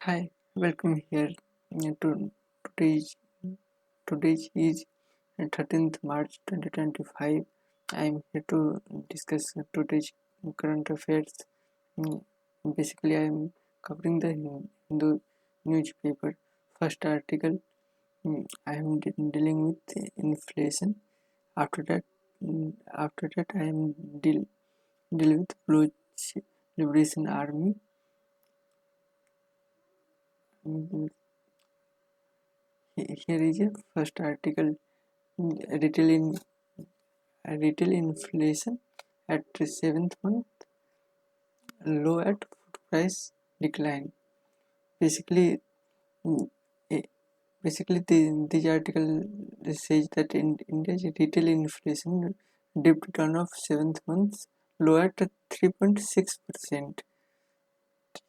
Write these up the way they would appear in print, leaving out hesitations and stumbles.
Hi, welcome here. To today's today's is 13th March 2025. I am here to discuss today's current affairs. Mm, Basically, I am covering the Hindu newspaper. First article. I am dealing with inflation. After that, I am deal with Blue Liberation Army. Mm, Here is a first article. Retail in Retail inflation at the seventh month low at food price decline. Basically, mm, eh, this article says that in India's retail inflation dipped down of seventh month low at 3.6%.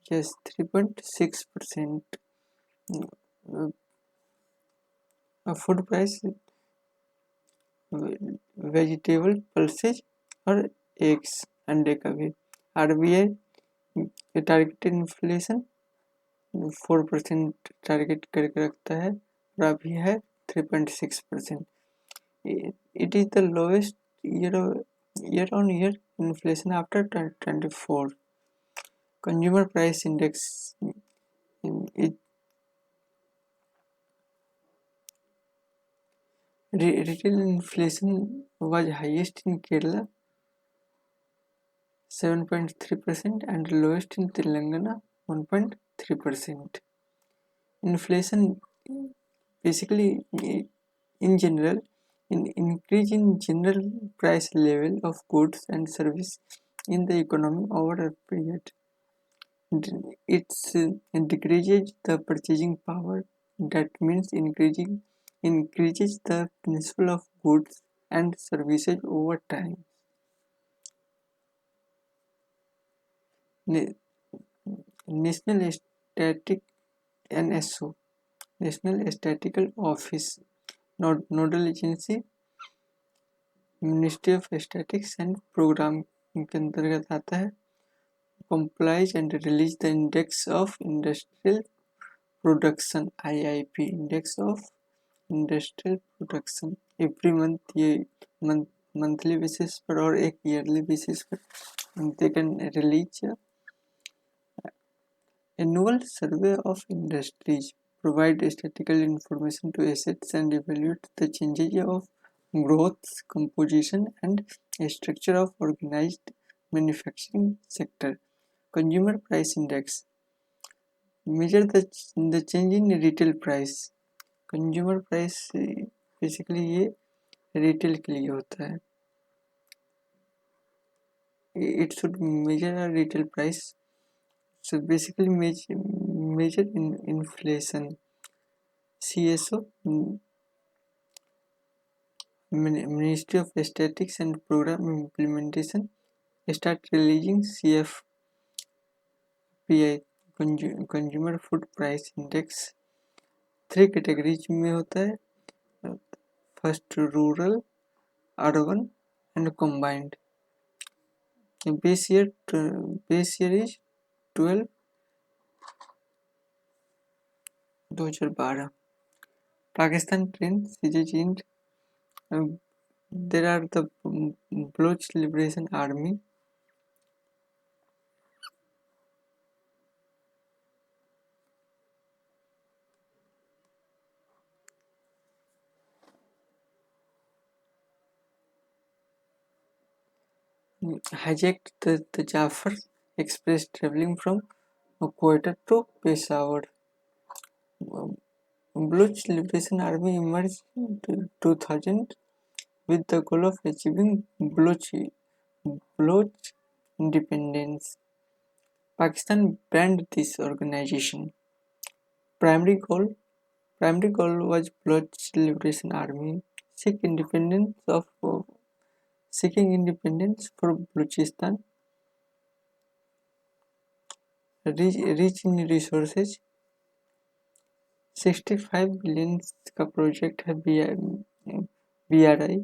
Yes, 3.6%. Food price, vegetable, pulses और eggs अंडे का भी RBI target inflation 4% target करके रखता है और अभी है 3.6%. It is the lowest year-on-year inflation after 2024. Consumer price index it, retail inflation was highest in Kerala 7.3% and lowest in Telangana 1.3%. Inflation basically in general increase in general price level of goods and service in the economy over a period. It decreases the purchasing power. That means increases the principle of goods and services over time. National Static NSO, National Statistical Office, nodal agency, ministry of statics and programme के अंतर्गत आता है. Complies and release the index of industrial production IIP, index of industrial production every month. ये monthly basis पर और एक yearly basis पर they can release annual survey of industries, provide statistical information to assets and evaluate the changes of growth, composition, and structure of organized manufacturing sector. Consumer price index measure the change in retail price. Consumer price basically ये retail के लिए होता है. It should measure a retail price. So basically measure in inflation. CSO, Ministry of Statistics and Program Implementation, start releasing CFPI, Consumer Food Price Index. 3 categories में होता है. First rural, urban and combined. Base year is 2012. Pakistan trend CJ. There are the Baloch Liberation Army. Hijacked the Jafar Express traveling from Quetta to Peshawar. Baloch Liberation Army emerged in 2000 with the goal of achieving Baloch independence. Pakistan banned this organization. Primary goal was Baloch Liberation Army seeking independence for Balochistan, rich in resources. 65 billion का project है BRI,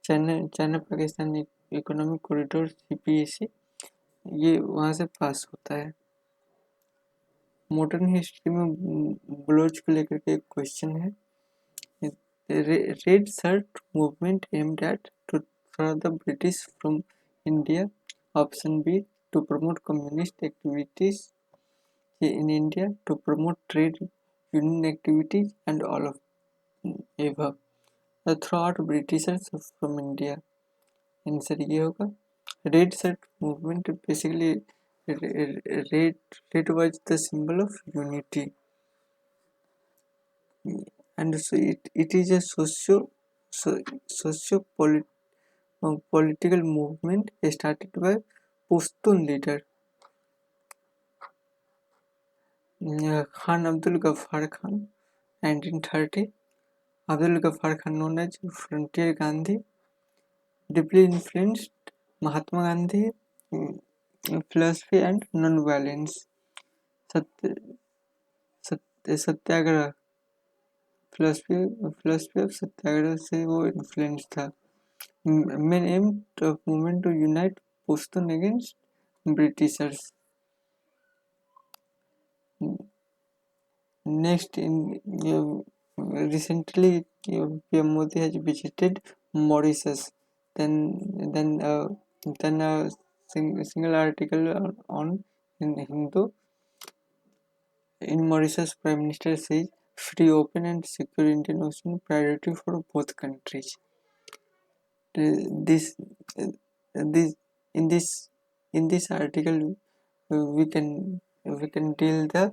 China Pakistan economic corridor CPEC. ये वहाँ से पास होता है. Modern history में Bloch को लेकर के एक क्वेश्चन है। Red shirt movement aimed at to throw the British from India. Option B, to promote communist activities in India, to promote trade union activities, and all of above. The throughout Britishers from India. Answer ये होगा। Red shirt movement basically red was the symbol of unity, and so it is a socio political movement started by Pashtun leader Khan Abdul Ghaffar Khan, 1930. Abdul Ghaffar Khan, known as Frontier Gandhi, deeply influenced Mahatma Gandhi philosophy and non-violence. Satyagraha philosophy of satyagraha से वो influence था। Main aim of movement to unite Pashtun against Britishers. Next, recently PM Modi has visited Mauritius. Then a single article on in Hindu. In Mauritius, Prime Minister says free, open, and secure Indian Ocean priority for both countries. This in this article we can deal the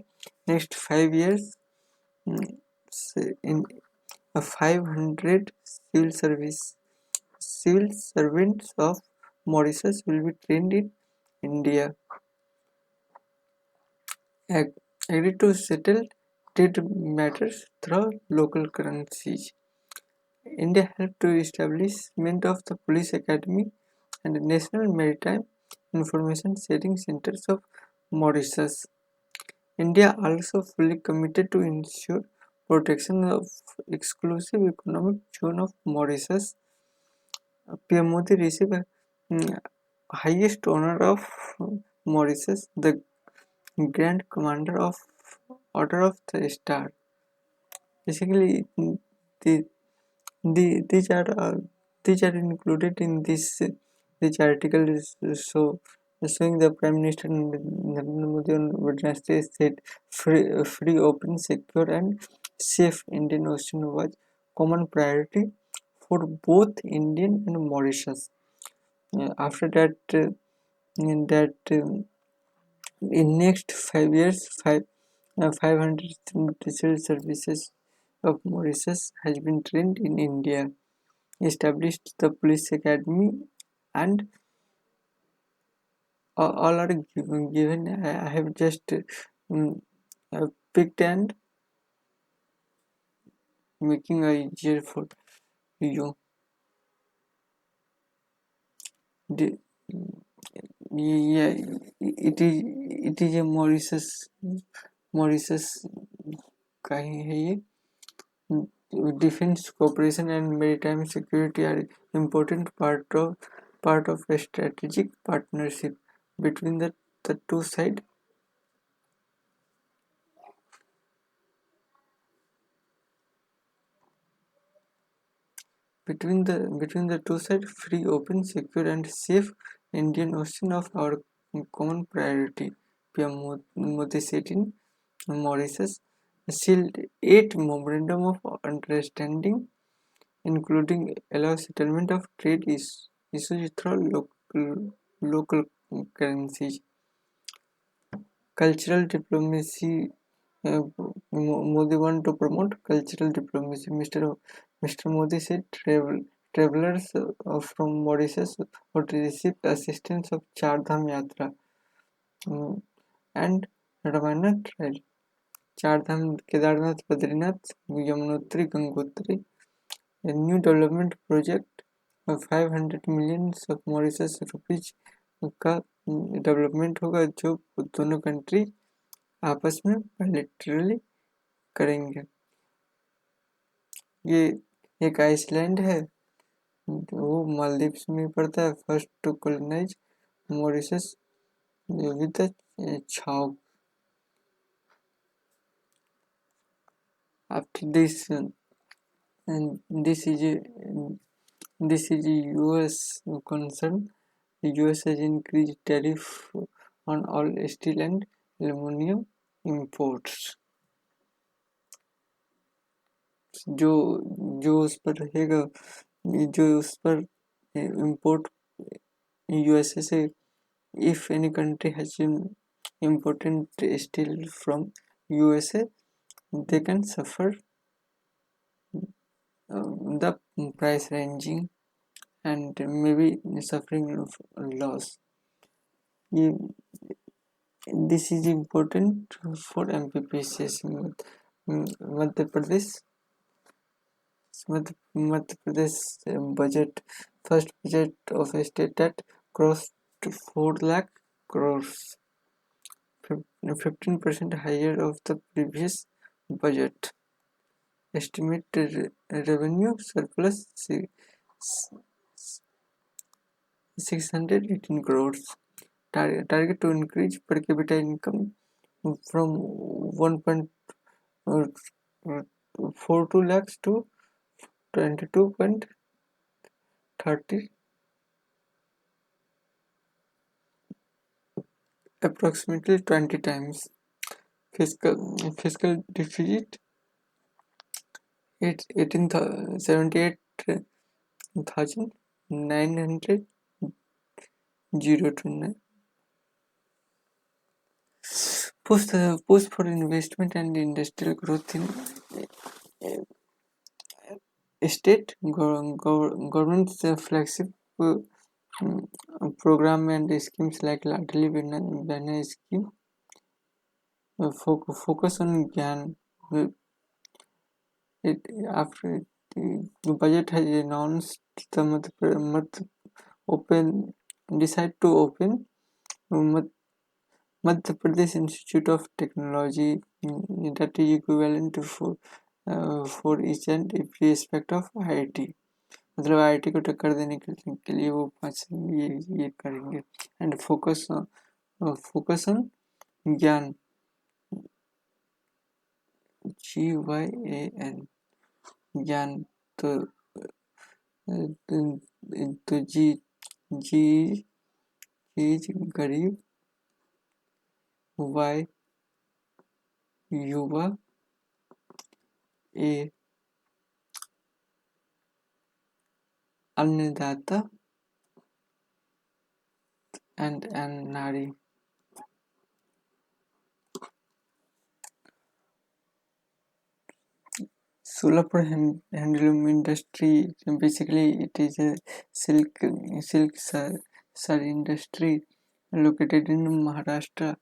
next 5 years. In 500 civil servants of Mauritius will be trained in India. Agreed to settle trade matters through local currencies. India helped to establishment of the police academy and national maritime information sharing centers of Mauritius. India also fully committed to ensure protection of exclusive economic zone of Mauritius. PM Modi received highest honor of Mauritius, the Grand Commander of Order of the Star. Basically, these are included in this article. So showing the Prime Minister Narendra Modi on Wednesday said free, open, secure, and safe Indian Ocean was common priority for both Indian and Mauritius. After that, in next 5 years, 500 civil services of Mauritius has been trained in India, established the police academy, and all are given. I have just picked and making a easier for you. Yeah, it is a Mauritius का ही है ये। Defense cooperation and maritime security are important part of a strategic partnership between the two sides. Between the two sides, free, open, secure, and safe Indian Ocean of our common priority. PM Modi said in Mauritius sealed 8 memorandum of understanding, including allow settlement of trade issues through local currencies. Cultural diplomacy. Modi want to promote cultural diplomacy. Mr. Modi said travelers from Mauritius would receive assistance of Char Dham Yatra and Ramayana Trail. Char Dham, Kedarnath, Badrinath, Yamunotri, Gangotri. A new development project of 500 million of Mauritius rupees का development होगा जो दोनों country आपस में bilaterally करेंगे। ये एक Iceland है, वो मालदीव्स में पड़ता है। First to colonise Mauritius with the छाव। After this, and this is a U.S. concern. The U.S. has increased tariff on all steel and aluminum imports. जो जो उस पर रहेगा, जो उस पर import USA से, if any country has important steel from USA, they can suffer the price ranging and maybe suffering of loss. This is important for MPPCS. Madhya Pradesh, Madhya Pradesh budget, first budget of a state that crossed 4 lakh crores, 15% higher of the previous budget. Estimated revenue surplus 618 crores. Target to increase per capita income from 1.42 lakhs to 22.30, approximately 20 times. Fiscal deficit 78,900 push for investment and industrial growth in state government's flagship program and schemes like Ladli Behna scheme focus on Gyan. After the budget has announced the decide to open Madhya Pradesh Institute of Technology, that is equivalent to for each and every aspect of IIT. मतलब IIT को टक्कर देने के लिए वो 5 ये करेंगे. And focus on ज्ञान, GYAN, ज्ञान. तो G is गरीब, Y युवा, A अन्नदाता and नारी. Solapur handloom industry, basically it is a silk sari industry located in Maharashtra.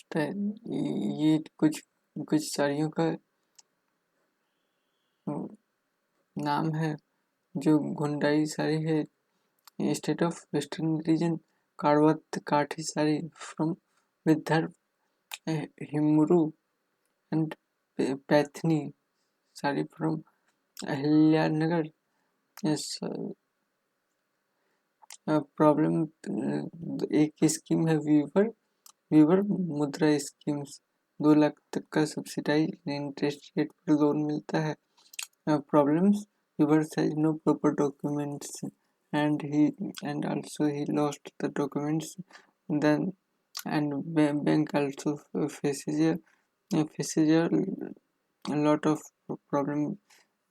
ये कुछ साड़ियों का नाम है जो घुंडाई साड़ी है. स्टेट ऑफ वेस्टर्न रीजन काठी sari from Vidarbha, Himroo and Paithani sari from Ahilyanagar. Yes, problem एक स्कीम है वीवर मुद्रा स्कीम्स, 2 लाख तक का सब्सिडाइज इंटरेस्ट रेट पर लोन मिलता है. Problems: Weaver has no proper documents and also he lost the documents. Then bank also faces a lot of problem.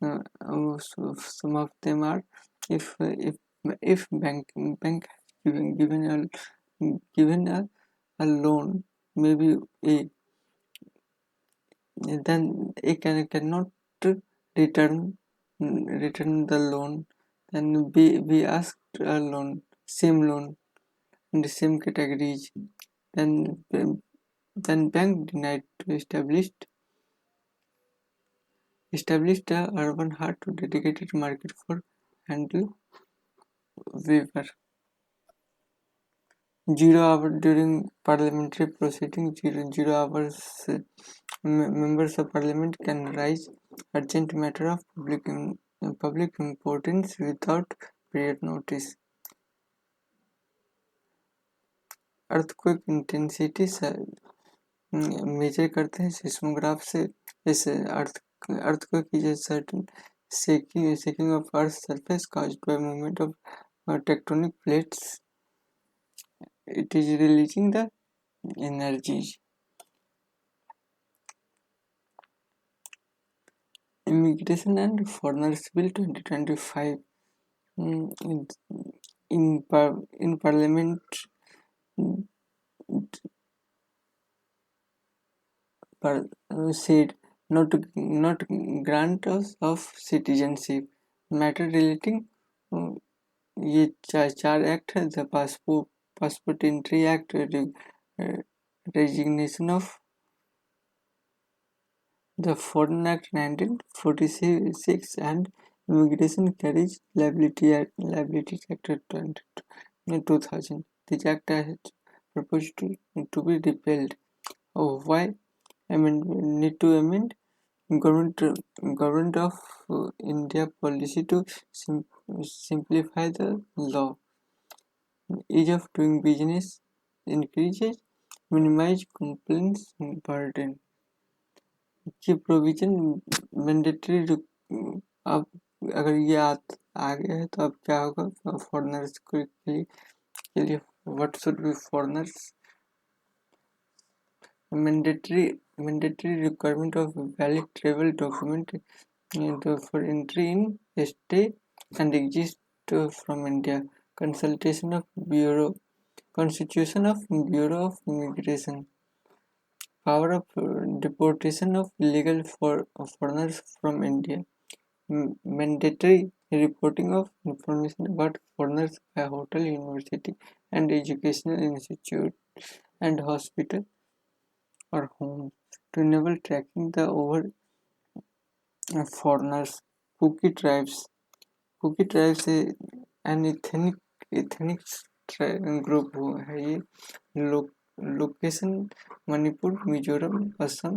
Some of them are, if bank given a loan, maybe then A cannot return the loan, then we asked a loan, same loan in the same categories, then bank denied to established a urban heart to dedicated market for handle waiver. 0 hour during parliamentary proceeding, 0 hours members of parliament can raise urgent matter of public importance without prior notice. Earthquake intensity measure करते हैं seismograph से। इस earth को की certain shaking of Earth's surface caused by movement of tectonic plates. It is releasing the energies. Immigration and Foreigners Bill 2025. In, in Parliament, said not grant us of citizenship matter relating ये चार act है the passport entry act resignation of the foreign act 1946 and immigration carriage liability act 2000. This act is proposed to be repealed. Why need to amend government of India policy to simplify the law. Ease of doing business increases, minimize complaints burden. ये provision mandatory अब अगर ये आ गया है तो अब क्या होगा फॉरेनर्स के लिए what should be foreigners mandatory requirement of valid travel document for entry in stay and exist from India. Consultation of Constitution of Bureau of Immigration. Power of deportation of illegal foreigners from India. Mandatory reporting of information about foreigners by hotel, university, and educational institute and hospital or home to enable tracking the over foreigners. Kuki tribes. Kuki tribes an ethnic group है ये location Manipur Mizoram Assam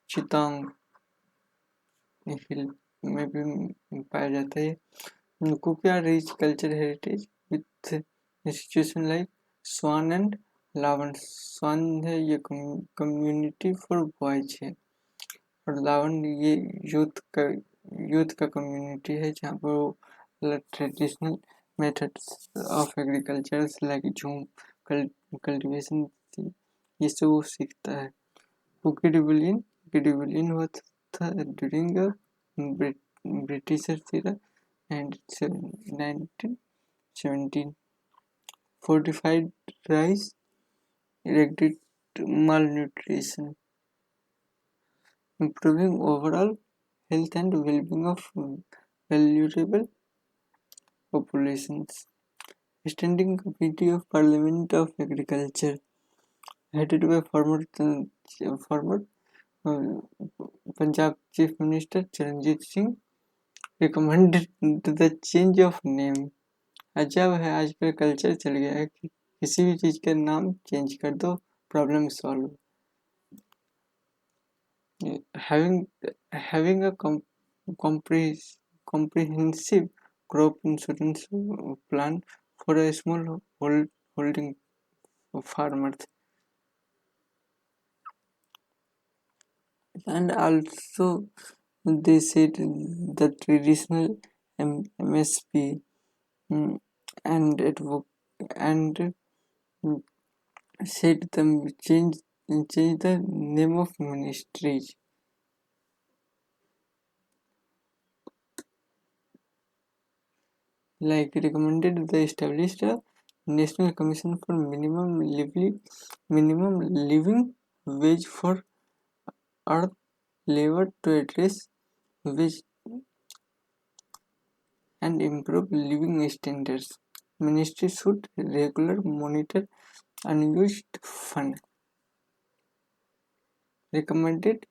Chittagong hill में भी पाया जाता है Kuki are rich culture heritage with institution like Sawm and Lawm Sawm है ये community for boys है और लावन ये यूथ का कम्युनिटी है जहाँ पर traditional methods of agriculture like झूम कल्टीवेशन ये सब वो सीखता है कुकी रिबेलियन हुआ था during British era and 1917 fortified rice erected malnutrition improving overall health and well-being of vulnerable populations. Standing Committee of Parliament of Agriculture, headed by former Punjab Chief Minister Charanjit Singh, recommended the change of name. अजब है आजकल culture चल गया है कि किसी भी चीज का नाम चेंज कर दो problem solve. Having a comprehensive crop insurance plan for a small holding farmers, and also they said the traditional MSP and said them change the name of ministries. Like recommended the established a National Commission for minimum living wage for earth labor to address wage and improve living standards. Ministry should regular monitor unused fund. Recommended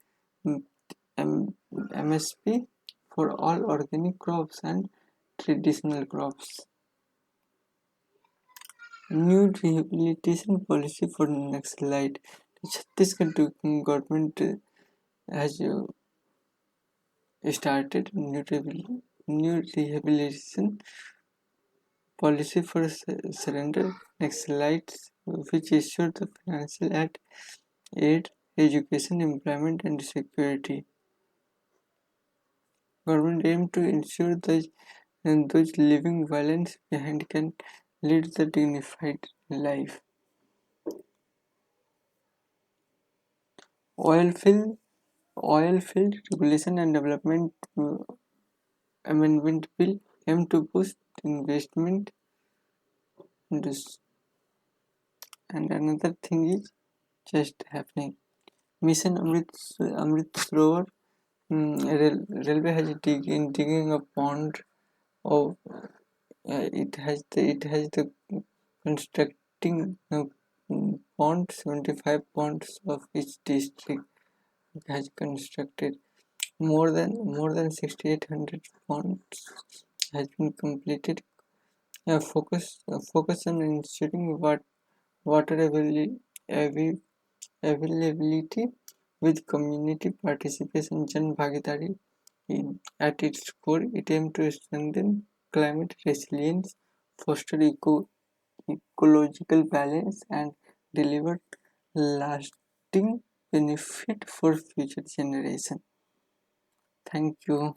MSP for all organic crops and traditional crops. New rehabilitation policy for Naxalite. Chhattisgarh government has started new rehabilitation policy for surrender Naxalites, which issued the financial aid education, employment, and security. Government aim to ensure that those leaving violence behind can lead the dignified life. Oil field, Oil field regulation and development amendment bill aim to boost investment in this. And another thing is just happening. Mission Amrit Sarovar, railway has digging a pond of it has the constructing pond 75 ponds of each district. It has constructed more than 6,800 ponds has been completed. Focus on ensuring water availability with community participation. Jan Bhagidari at its core, it aims to strengthen climate resilience, foster ecological balance, and deliver lasting benefit for future generations. Thank you.